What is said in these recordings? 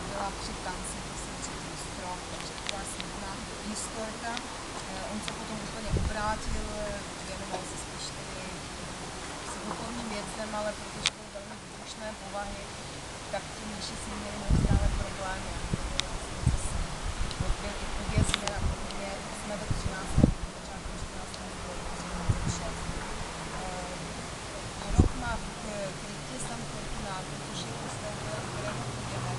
byla při tanci, když jsem třetí strop, takže taková smutná historka. On se potom úplně obrátil, věnoval se spíš tedy duchovním věcem, ale protože byl velmi výbušné povahy, tak ti mniši si měli neustále problémy. Byl i uvězněn a podobně. Jsme ve 13. počátku 14. století. Rok má v kryptě San Fortunato, což je kostel, do kterého půjdeme,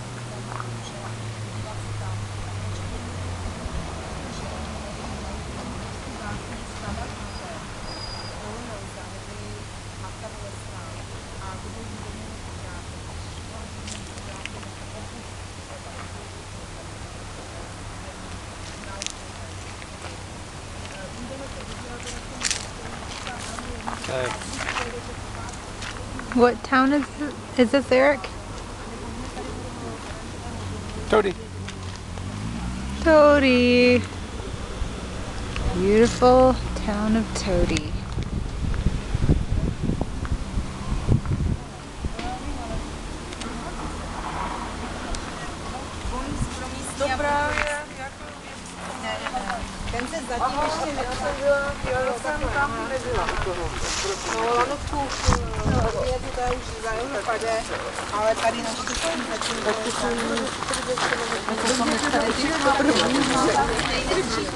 tam může podívat se tam. What town is this, Eric? Todi. Todi. Beautiful town of Todi. Ten se zatím ještě já jsem tam nebyla u toho. No, lanovku je to tady už za Evropadě, ale tady naštěstí zatím to jsou tady ty nejlepší.